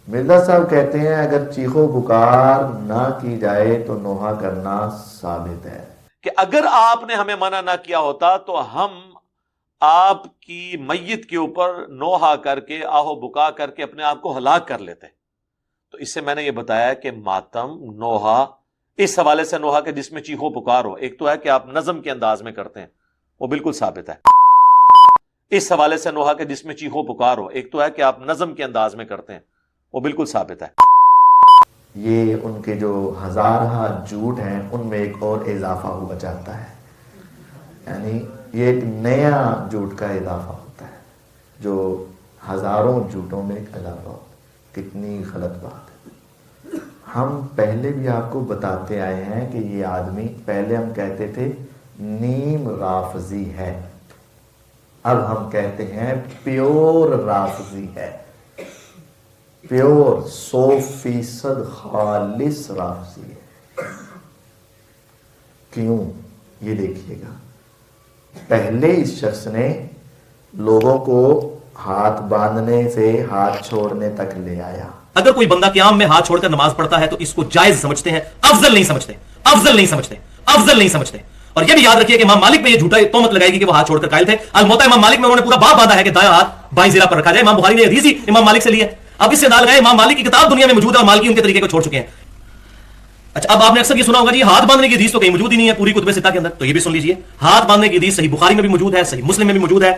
مرزا صاحب کہتے ہیں اگر چیخو پکار نہ کی جائے تو نوحہ کرنا ثابت ہے کہ اگر آپ نے ہمیں منع نہ کیا ہوتا تو ہم آپ کی میت کے اوپر نوحہ کر کے آہو بکا کر کے اپنے آپ کو ہلاک کر لیتے. تو اس سے میں نے یہ بتایا کہ ماتم نوحہ اس حوالے سے نوحہ کے جس میں چیخو پکار ہو، ایک تو ہے کہ آپ نظم کے انداز میں کرتے ہیں، وہ بالکل ثابت ہے. اس حوالے سے نوحہ کے جس میں چیخو پکار ہو، ایک تو ہے کہ آپ نظم کے انداز میں کرتے ہیں، وہ بالکل ثابت ہے. یہ ان کے جو ہزارہ جھوٹ ہیں ان میں ایک اور اضافہ ہوا جاتا ہے، یعنی یہ ایک نیا جھوٹ کا اضافہ ہوتا ہے جو ہزاروں جھوٹوں میں ایک اضافہ ہوتا ہے. کتنی غلط بات ہے. ہم پہلے بھی آپ کو بتاتے آئے ہیں کہ یہ آدمی، پہلے ہم کہتے تھے نیم رافضی ہے، اب ہم کہتے ہیں پیور رافضی ہے، پیور 100% خالص رافضی ہے. کیوں؟ یہ دیکھیے گا. پہلے اس شخص نے لوگوں کو ہاتھ باندھنے سے ہاتھ چھوڑنے تک لے آیا. اگر کوئی بندہ قیام میں ہاتھ چھوڑ کر نماز پڑھتا ہے تو اس کو جائز سمجھتے ہیں، افضل نہیں سمجھتے، افضل نہیں سمجھتے، افضل نہیں سمجھتے. اور یہ بھی یاد رکھیے کہ امام مالک پہ یہ جھوٹا تہمت لگائے گی کہ وہ ہاتھ چھوڑ کر قائل تھے. الموطا امام مالک میں انہوں نے پورا باب باندھا ہے کہ دایاں ہاتھ بائیں زیرہ پر رکھا جائے. امام بخاری نے حدیث ہی امام مالک سے لی ہے. اب اس سے نہ لگائے امام مالک کی کتاب دنیا میں موجود ہے اور مالکی ان کے طریقے کو چھوڑ چکے ہیں. اچھا، اب آپ نے اکثر یہ سنا ہوگا جی ہاتھ باندھنے کی حدیث تو کہیں موجود ہی نہیں ہے پوری کتب ستہ کے اندر. تو یہ بھی سن لیجیے، ہاتھ باندھنے کی حدیث صحیح بخاری میں بھی موجود ہے، صحیح مسلم میں بھی موجود ہے،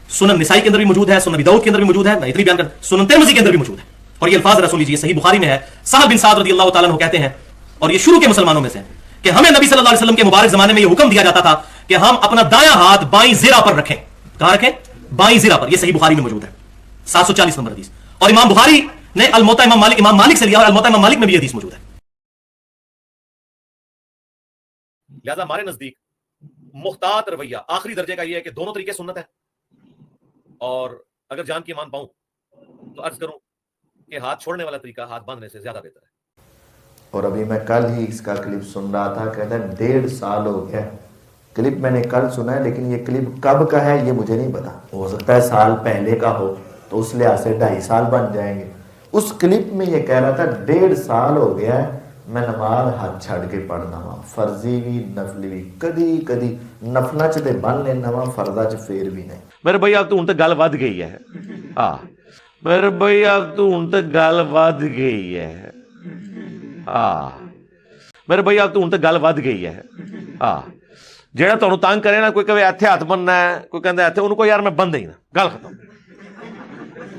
سنن نسائی کے اندر بھی موجود ہے، سنن ابی داؤد کے اندر بھی موجود ہے، میں اتنی بیان کر سنن ترمذی کے اندر بھی موجود ہے. اور یہ الفاظ رسول لیجیے، صحیح بخاری میں ہے. سہل بن سعد رضی اللہ تعالیٰ عنہ کہتے ہیں، اور یہ شروع کے مسلمانوں میں سے ہیں، کہ ہمیں نبی صلی اللہ علیہ وسلم کے مبارک زمانے میں یہ حکم دیا جاتا تھا کہ ہم اپنا دایاں ہاتھ بائیں زیرہ پر رکھیں. کہاں رکھیں؟ بائیں زیرہ پر. یہ صحیح بخاری میں موجود ہے، 740 نمبر حدیث. اور امام بخاری نے الموطا امام مالک سے لیا، اور الموطا امام مالک میں بھی یہ حدیث موجود ہے. لہذا ہمارے نزدیک محتاط رویہ آخری درجے کا یہ ہے کہ دونوں طریقے سنت ہے. اور اگر جان کی مان پاؤں تو عرض کروں کہ ہاتھ چھوڑنے والا طریقہ ہاتھ باندھنے سے زیادہ بہتر ہے. اور ابھی میں کل ہی اس کا کلپ سن رہا تھا، کہتا ہے 1.5 سال ہو گیا. کلپ میں نے کل سنا ہے لیکن یہ کلپ کب کا ہے یہ مجھے نہیں پتا. ہو سکتا ہے سال پہلے کا ہو تو اس لحاظ سے 2.5 سال بن جائیں گے. اس کلپ میں یہ کہہ رہا تھا 1.5 سال ہو گیا ہے میں نماز ہاتھ چھڑ کے پڑھنا وا، فرضی بھی نفلی بھی، کدی کدی نفلا چ بن لینا وا، فرضا چ پھر بھی نہیں. میرے بھائی اب تو ہوں تو گل ود گئی ہے. ہاں میرے بھائی اب تو ہوں تو گل ود گئی ہے. ہاں میرے بھائی اب تو ہوں تو گل ود گئی ہے. ہاں جہاں تمہیں تنگ کرے نا، کوئی کہے ایتھے ہاتھ بننا ہے، کوئی کہتا ہے ایتھے، ان کو یار میں بندے ہی نا، گل ختم.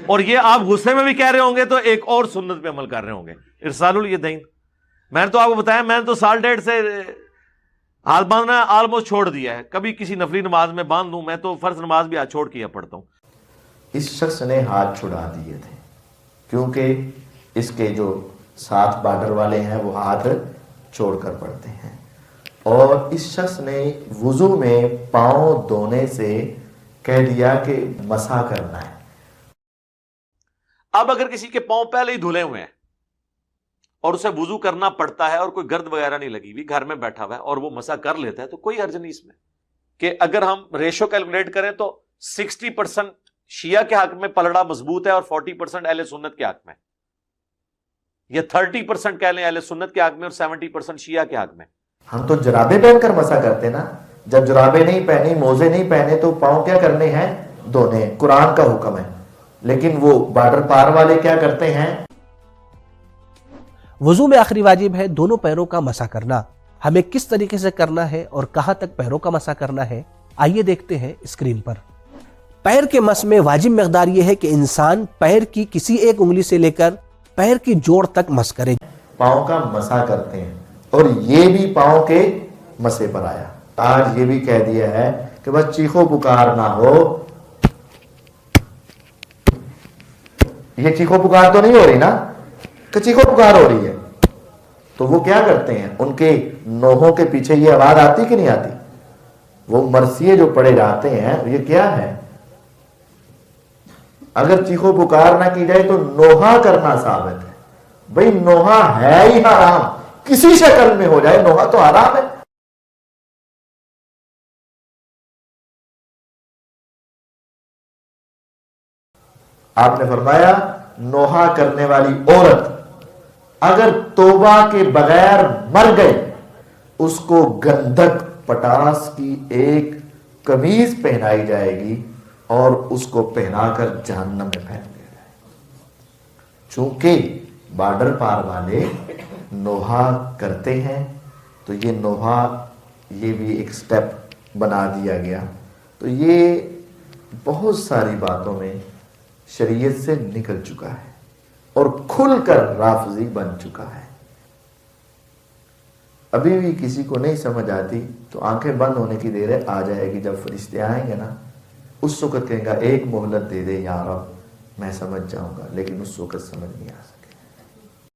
اور یہ آپ غصے میں بھی کہہ رہے ہوں گے تو ایک اور سنت پہ عمل کر رہے ہوں گے، ارسال الیدین. میں نے تو آپ کو بتایا، میں نے تو 1.5 سال سے ہاتھ باندھنا آلموسٹ چھوڑ دیا ہے. کبھی کسی نفلی نماز میں باندھ دوں، میں تو فرض نماز بھی ہاتھ چھوڑ کے پڑھتا ہوں. اس شخص نے ہاتھ چھڑا دیے تھے کیونکہ اس کے جو ساتھ بارڈر والے ہیں وہ ہاتھ چھوڑ کر پڑتے ہیں. اور اس شخص نے وضو میں پاؤں دھونے سے کہہ دیا کہ مسح کرنا ہے. اب اگر کسی کے پاؤں پہلے ہی دھلے ہوئے ہیں اور اسے وضو کرنا پڑتا ہے اور کوئی گرد وغیرہ نہیں لگی ہوئی، گھر میں بیٹھا ہوا ہے اور وہ مسح کر لیتا ہے، تو کوئی حرج نہیں اس میں. کہ اگر ہم ریشو کیلکولیٹ کریں تو 60% شیعہ کے حق میں پلڑا مضبوط ہے اور 40% اہل سنت کے حق میں، یا 30% کہہ لیں اہل سنت کے حق میں اور 70% شیعہ کے حق میں. ہم تو جرابے پہن کر مسح کرتے نا. جب جرابے نہیں پہنی، موزے نہیں پہنے تو پاؤں کیا کرنے ہیں؟ دھونے. قرآن کا حکم ہے. لیکن وہ بارڈر پار والے کیا کرتے ہیں؟ وضو میں آخری واجب ہے دونوں پیروں کا مسح کرنا. ہمیں کس طریقے سے کرنا ہے اور کہاں تک پیروں کا مسح کرنا ہے، آئیے دیکھتے ہیں اسکرین پر. پیر کے مس میں واجب مقدار یہ ہے کہ انسان پیر کی کسی ایک انگلی سے لے کر پیر کی جوڑ تک مس کرے. پاؤں کا مسح کرتے ہیں، اور یہ بھی پاؤں کے مسے پر آیا. آج یہ بھی کہہ دیا ہے کہ بس چیخو پکار نہ ہو. یہ چیخو پکار تو نہیں ہو رہی نا، کہ چیخو پکار ہو رہی ہے. تو وہ کیا کرتے ہیں، ان کے نوحوں کے پیچھے یہ آواز آتی کہ نہیں آتی؟ وہ مرثیے جو پڑے جاتے ہیں یہ کیا ہے؟ اگر چیخو پکار نہ کی جائے تو نوحہ کرنا ثابت ہے. بھئی نوحہ ہے ہی حرام، کسی شکل میں ہو جائے نوحہ تو حرام ہے. آپ نے فرمایا نوحہ کرنے والی عورت اگر توبہ کے بغیر مر گئے اس کو گندھک پٹاس کی ایک قمیض پہنائی جائے گی اور اس کو پہنا کر جہنم میں پھینک دیا جائے گا. چونکہ بارڈر پار والے نوحہ کرتے ہیں تو یہ نوحہ یہ بھی ایک سٹیپ بنا دیا گیا. تو یہ بہت ساری باتوں میں شریعت سے نکل چکا ہے اور کھل کر رافضی بن چکا ہے. ابھی بھی کسی کو نہیں سمجھ آتی تو آنکھیں بند ہونے کی دیر ہے, آ جائے گی. جب فرشتے آئیں گے نا اس وقت کہیں گا ایک مہلت دے دے یا رب, میں سمجھ جاؤں گا, لیکن اس وقت سمجھ نہیں آ سکتا.